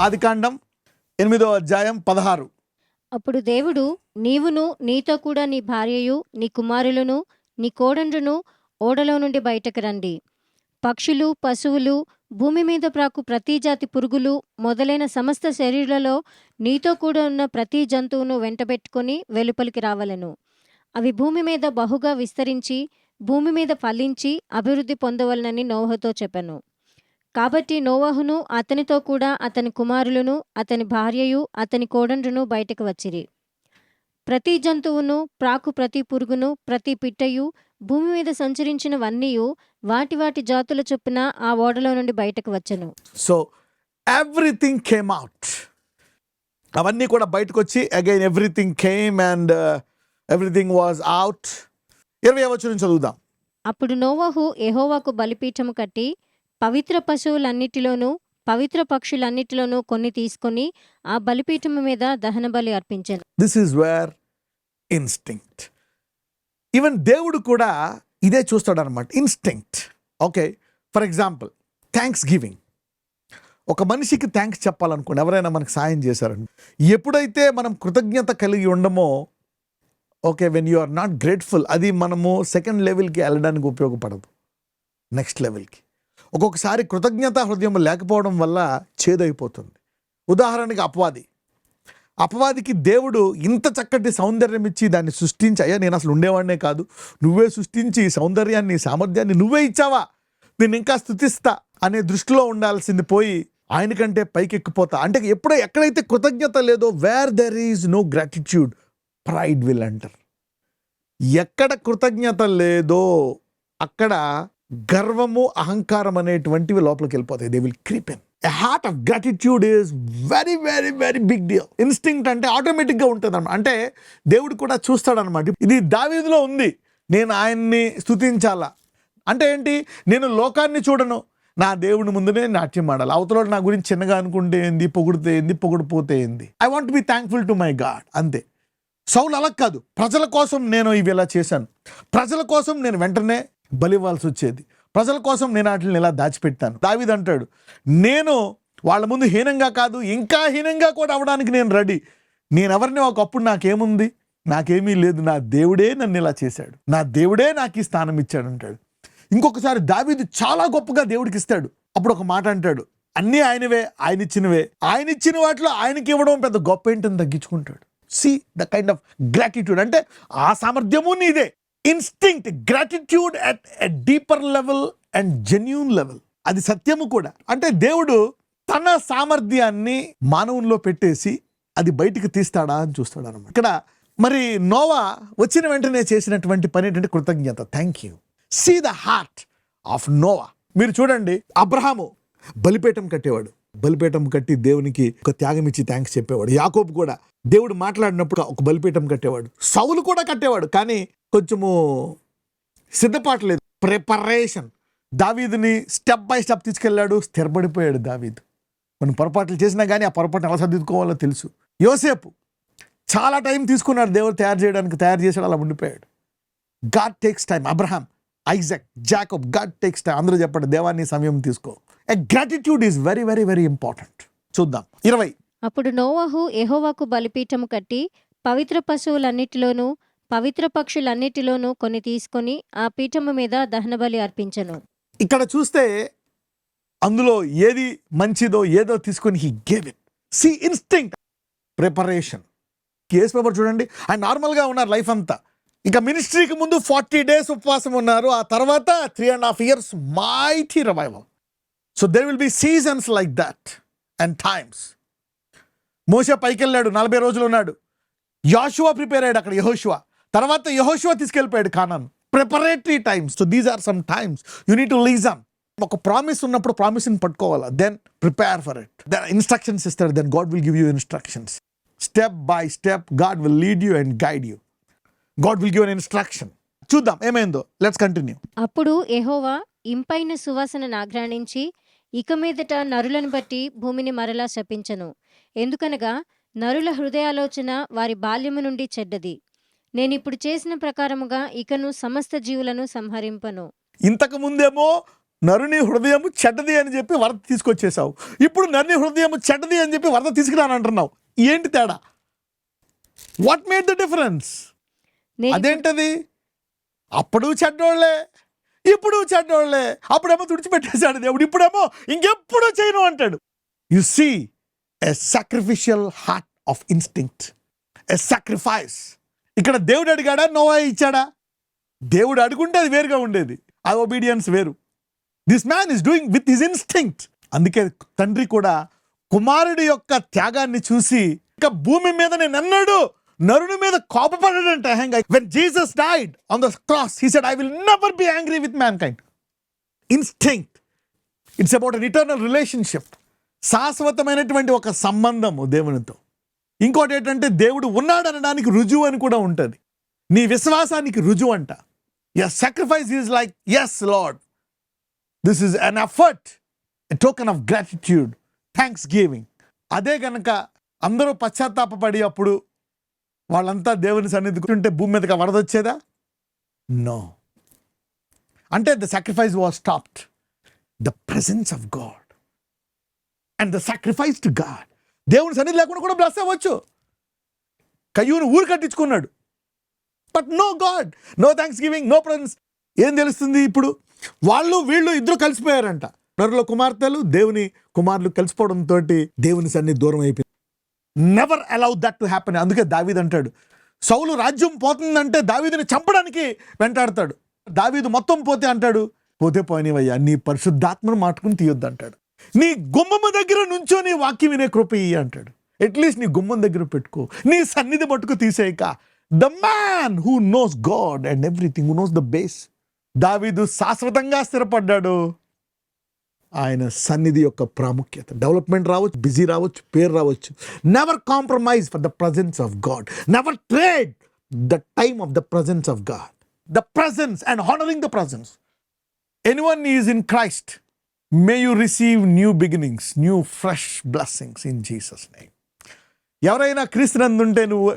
ఆదికాండం 8:16. అప్పుడు దేవుడు, నీవును నీతో కూడా నీ భార్యయు నీ కుమారులను నీ కోడండ్రును ఓడలో నుండి బయటకు రండి. పక్షులు, పశువులు, భూమి మీద ప్రాకు ప్రతి జాతి పురుగులు మొదలైన సమస్త శరీరాలలో నీతో కూడా ఉన్న ప్రతి జంతువును వెంటబెట్టుకొని వెలుపలికి రావలెను. అవి భూమి మీద బహుగా విస్తరించి భూమి మీద ఫలించి అభివృద్ధి పొందవలనని నోవహుతో చెప్పెను. కాబట్టి నోవహును అతనితో కూడా అతని కుమారులను అతని భార్యయు అతని కోడండ్రును బయటకు వచ్చిరి. ప్రతి జంతువును ప్రాకు ప్రతి పురుగును ప్రతి పిట్టయు భూమి మీద సంచరించినవన్నీయు వాటి వాటి జాతుల చొప్పున ఆ ఓడలో నుండి బయటకు వచ్చెను. So everything came out. అవన్నీ కూడా బయటకు వచ్చి again everything came and everything was out. 20వ వచనం చదువుదాం. అప్పుడు నోవహు యెహోవాకు బలిపీఠము కట్టి పవిత్ర పశువులన్నిటిలోనూ పవిత్ర పక్షులన్నిటిలోనూ కొన్ని తీసుకొని ఆ బలిపీఠము మీద దహన బలి అర్పించెను. This is where instinct. Even దేవుడు కూడా ఇదే చూస్తాడు అనమాట, instinct. Okay, for example thanks giving. ఒక మనిషికి థ్యాంక్స్ చెప్పాలనుకోండి, ఎవరైనా మనకు సాయం చేశారండి, ఎప్పుడైతే మనం కృతజ్ఞత కలిగి ఉండమో, okay, when you are not grateful, అది మనము సెకండ్ లెవెల్కి వెళ్ళడానికి ఉపయోగపడదు, నెక్స్ట్ లెవెల్కి. ఒక్కొక్కసారి కృతజ్ఞత హృదయం లేకపోవడం వల్ల చేదైపోతుంది. ఉదాహరణకి అపవాదికి దేవుడు ఇంత చక్కటి సౌందర్యం ఇచ్చి దాన్ని సృష్టించి, అయ్యా నేను అసలు ఉండేవాడినే కాదు, నువ్వే సృష్టించి సౌందర్యాన్ని సామర్థ్యాన్ని నువ్వే ఇచ్చావా, నేను ఇంకా స్తుతిస్తా అనే దృష్టిలో ఉండాల్సింది పోయి ఆయనకంటే పైకి ఎక్కిపోతా. అంటే ఎక్కడైతే కృతజ్ఞత లేదో, where there is no gratitude, pride will enter. ఎక్కడ కృతజ్ఞత లేదో అక్కడ గర్వము, అహంకారం అనేటువంటివి లోపలికి వెళ్ళిపోతాయి. They will creep in. A heart of gratitude is very very very big deal. Instinct అంటే ఆటోమేటిక్గా ఉంటుంది అనమాట. అంటే దేవుడు కూడా చూస్తాడనమాట. ఇది దావీదులో ఉంది, నేను ఆయన్ని స్తుతించాలా అంటే ఏంటి, నేను లోకాన్ని చూడను, నా దేవుని ముందునే నాట్యం ఆడాలి. అవతల నా గురించి చిన్నగా అనుకుంటే ఏంది, పొగిడితే ఏంది, పొగిడిపోతే ఏంది. I want be thankful to my God, అంతే. సౌలు అలా కాదు, ప్రజల కోసం నేను ఇవి ఇలా చేశాను, ప్రజల కోసం నేను వెంటనే బలివ్వాల్సి వచ్చేది, ప్రజల కోసం నేను వాటిని ఇలా దాచిపెట్టాను. దావీదు అంటాడు, నేను వాళ్ళ ముందు హీనంగా కాదు, ఇంకా హీనంగా కూడా అవ్వడానికి నేను రెడీ. నేను ఎవరిని, ఒకప్పుడు నాకేముంది, నాకేమీ లేదు, నా దేవుడే నన్ను ఇలా చేశాడు, నా దేవుడే నాకు ఈ స్థానం ఇచ్చాడు అంటాడు. ఇంకొకసారి దావీదు చాలా గొప్పగా దేవుడికి ఇస్తాడు. అప్పుడు ఒక మాట అంటాడు, అన్నీ ఆయనవే, ఆయన ఇచ్చిన వాటిలో ఆయనకి ఇవ్వడం పెద్ద గొప్ప ఏంటని తగ్గించుకుంటాడు. See the kind of gratitude. అంటే ఆ సామర్థ్యము నీదే. Instinct, gratitude at a deeper level and genuine level. అది సత్యము కూడా. అంటే దేవుడు తన సామర్థ్యాన్ని మానవుల్లో పెట్టేసి అది బయటికి తీస్తాడా అని చూస్తాడు అనమాట. ఇక్కడ మరి నోవా వచ్చిన వెంటనే చేసినటువంటి పని ఏంటంటే కృతజ్ఞత. Thank you. See the heart of Noah. మీరు చూడండి, అబ్రహాము బలిపీఠం కట్టేవాడు, బలిపీఠం కట్టి దేవునికి ఒక త్యాగం ఇచ్చి థ్యాంక్స్ చెప్పేవాడు. యాకోబు కూడా దేవుడు మాట్లాడినప్పుడు ఒక బలిపీఠం కట్టేవాడు. సౌలు కూడా కట్టేవాడు, కానీ కొంచెము సిద్ధపాటు లేదు, ప్రిపరేషన్. దావీదుని స్టెప్ బై స్టెప్ తీసుకెళ్ళాడు, స్థిరపడిపోయాడు దావీదు. కొన్ని పొరపాట్లు చేసినా కానీ ఆ పొరపాటును ఎలా సర్దిద్దుకోవాలో తెలుసు. యోసేపు చాలా టైం తీసుకున్నాడు దేవుడు తయారు చేశాడు, అలా ఉండిపోయాడు. God takes time. Abraham, Isaac, Jacob, God takes time. అందరూ చెప్పండి, దేవాన్ని సమయం తీసుకో. A gratitude is very very very important. చూద్దాం 20. అప్పుడు నోవహు యెహోవాకు బలిపీఠము కట్టి పవిత్ర పశువులన్నిటిలోనూ పవిత్ర పక్షులన్నిటిలోనూ కొన్ని తీసుకొని ఆ పీఠము మీద దహన బలి అర్పించెను. ఇక్కడ చూస్తే అందులో ఏది మంచిదో ఏదో తీసుకొని he gave it. See, instinct, preparation. Case paper చూడండి, ఆయన నార్మల్గా ఉన్నారు లైఫ్ అంతా. ఇంకా మినిస్ట్రీకి ముందు 40 days ఉపవాసం ఉన్నారు, ఆ తర్వాత 3.5 years mighty revival. So there will be seasons like that and times. మోషే పైకి వెళ్ళాడు, 40 రోజులు ఉన్నాడు. యోషువ ప్రిపేర్ అయ్యాడు అక్కడ, తర్వాత యెహోషువ తీసుకెళ్ళిపోయాడు Canaan. Preparatory times. So these are some times you need to listen. ఒక ప్రామిస్ ఉన్నప్పుడు ప్రామిస్ని పట్టుకోవాలా, then prepare for it. Then instructions ఇస్తాడు, then God will give you instructions. Step by step God will lead you and guide you. God will give an instruction. చూద్దాం ఏమైందో. Let's continue. అప్పుడు యెహోవా ఇంపైన సువాసన నాగ్రాణించి ఇక మీదట నరులను బట్టి భూమిని మరలా శపించెను. ఎందుకనగా నరుల హృదయాలోచన వారి బాల్యము నుండి చెడ్డది. నేనిప్పుడు చేసిన ప్రకారముగా ఇకను సమస్త జీవులను సంహరింపను. ఇంతకు ముందేమో నరుని హృదయము చెడ్డది అని చెప్పి వరద తీసుకొచ్చేసావు. ఇప్పుడు నరుని హృదయము చెడ్డది అని చెప్పి వరద తీసుకురానంటున్నావు. ఏంటి తేడా? What made the difference? నేను అదేంటది? అప్పుడు చెడ్డోళ్లే, ఇప్పుడు చెడ్డోళ్లే. అప్పుడేమో తుడిచిపెట్టేశాడు దేవుడు, ఇప్పుడేమో ఇంకెప్పుడు చేయను అంటాడు. You see a sacrificial heart of instinct, a sacrifice. ఇక్కడ దేవుడు అడిగాడా, నోవా ఇచ్చాడా? దేవుడు అడుగుంటే అది వేరుగా ఉండేది, ఆ ఒబీడియన్స్ వేరు. This man is doing with his instinct. అందుకే తండ్రి కూడా కుమారుడి యొక్క త్యాగాన్ని చూసి ఇక భూమి మీద నేను అన్నాడు నరుని మీద కోపపడ్డాడంట. When Jesus died on the cross, he said, I will never be angry with mankind. Instinct. It's about an eternal relationship. శాశ్వతమైనటువంటి ఒక సంబంధము దేవునితో. ఇంకోటి ఏంటంటే దేవుడు ఉన్నాడు అనడానికి రుజువు అని కూడా ఉంటుంది. నీ విశ్వాసానికి రుజువు అంట. Your sacrifice is like, yes Lord, this is an effort, a token of gratitude, thanksgiving. అదే కనుక అందరూ పశ్చాత్తాపపడి అప్పుడు వాళ్ళంతా దేవుని సన్నిధి ఉంటే భూమి మీదకి వరద వచ్చేదా? నో. అంటే the sacrifice was stopped. The presence of God and the sacrifice to God. దేవుని సన్నిధి లేకుండా కూడా బ్లెస్ అవ్వచ్చు. కయ్యూను ఊరు కట్టించుకున్నాడు, but no God, no thanks giving, no presence. ఏం తెలుస్తుంది ఇప్పుడు? వాళ్ళు వీళ్ళు ఇద్దరు కలిసిపోయారంట. నరుల కుమార్తెలు దేవుని కుమారులు కలిసిపోవడంతో దేవుని సన్నిధి దూరం అయిపోయింది. Never allow that to happen. అందుకే దావీదు అంటాడు, సౌలు రాజ్యం పోతుందంటే దావీదుని చంపడానికి వెంటాడతాడు. దావీదు మొత్తం పోతే అంటాడు, పోతే పోయినవయ్యా, నీ పరిశుద్ధాత్మను మాటుకుని తీయొద్దు అంటాడు. నీ గుమ్మం దగ్గర నుంచో నీ వాక్యం వినే కృప ఇయ్యి అంటాడు. అట్లీస్ట్ నీ గుమ్మం దగ్గర పెట్టుకో, నీ సన్నిధి మట్టుకు తీసేయక. The man who knows God and everything, who knows the base. దావీదు శాశ్వతంగా స్థిరపడ్డాడు. ఆయన సన్నిధి యొక్క ప్రాముఖ్యత. డెవలప్మెంట్ రావచ్చు, బిజీ రావచ్చు, పేరు రావచ్చు. Never compromise for the presence of God. Never trade the time of the presence of God. The presence and honouring the presence. Anyone is in Christ, may you receive new beginnings, new fresh blessings in Jesus name. ఎవరైనా క్రీస్తునందు ఉంటే నువ్వు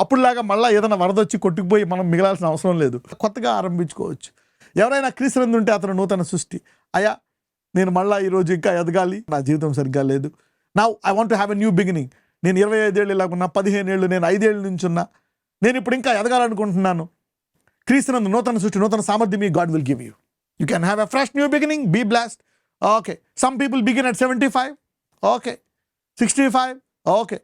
అప్పుడులాగా మళ్ళీ ఏదైనా వరదొచ్చి కొట్టుకుపోయి మనం మిగలాల్సిన అవసరం లేదు, కొత్తగా ఆరంభించుకోవచ్చు. ఎవరైనా క్రీస్తునందు ఉంటే అతను నూతన సృష్టి. అయ్యా, నేను మళ్ళీ ఈరోజు ఇంకా ఎదగాలి, నా జీవితం సరిగ్గా లేదు, now I want to have a new beginning. నేను 25 ఏళ్ళు ఇలాగున్నా, 15 ఏళ్ళు, నేను 5 ఏళ్ళ నుంచి ఉన్నా, నేను ఇప్పుడు ఇంకా ఎదగాలనుకుంటున్నాను. క్రీస్తునందు నూతన సృష్టి, నూతన సామర్థ్యం మీ God will give you. You can have a fresh new beginning, be blast. Okay, some people begin at 75, okay, 65, okay.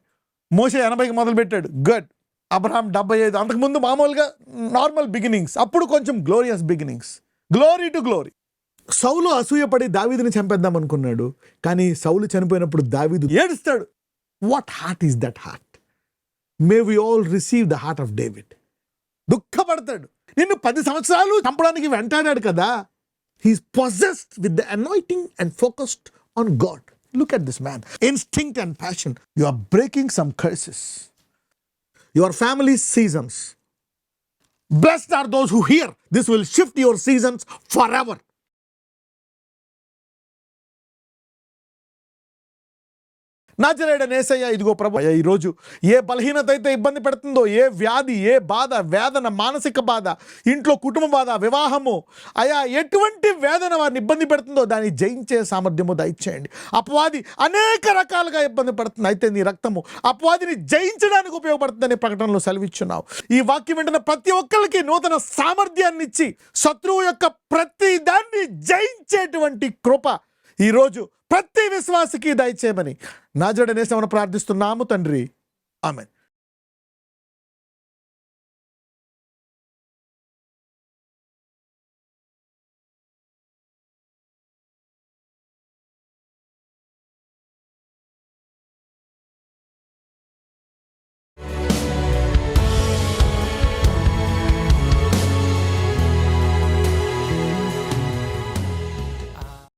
మోషే 80కి మొదలు పెట్టాడు, గుడ్. అబ్రహాం 75. అంతకుముందు మామూలుగా నార్మల్ బిగినింగ్స్, అప్పుడు కొంచెం glorious beginnings. Glory to glory. సౌలు అసూయపడి దావీదుని చంపేద్దాం అనుకున్నాడు, కానీ సౌలు చనిపోయినప్పుడు దావీదు ఏడుస్తాడు. What heart is that heart? May we all receive the heart of David. దుఃఖపడతాడు. నిన్ను 10 సంవత్సరాలు చంపడానికి వెంటాడాడు కదా. He's possessed with the anointing and focused on God. Look at this man. Instinct and passion. You are breaking some curses. Your family's seasons. Blessed are those who hear. This will shift your seasons forever. నాజరేయుడైన యేసయ్య, ఇదిగో ప్రభు, ఈరోజు ఏ బలహీనత అయితే ఇబ్బంది పెడుతుందో, ఏ వ్యాధి, ఏ బాధ, వేదన, మానసిక బాధ, ఇంట్లో కుటుంబ బాధ, వివాహము, అయా ఎటువంటి వేదన వారిని ఇబ్బంది పెడుతుందో దాన్ని జయించే సామర్థ్యము దయచేయండి. అపవాది అనేక రకాలుగా ఇబ్బంది పడుతుంది, అయితే నీ రక్తము అపవాదిని జయించడానికి ఉపయోగపడుతుందని ప్రకటనలో సెలవిచ్చున్నావు. ఈ వాక్యం వెంటనే ప్రతి ఒక్కరికి నూతన సామర్థ్యాన్ని ఇచ్చి శత్రువు యొక్క ప్రతి దాన్ని జయించేటువంటి కృప ఈరోజు ప్రతి విశ్వాసికి దయచేయమని నాజరేయుడైన యేసునామమున ప్రార్థిస్తున్నాము తండ్రి, ఆమేన్.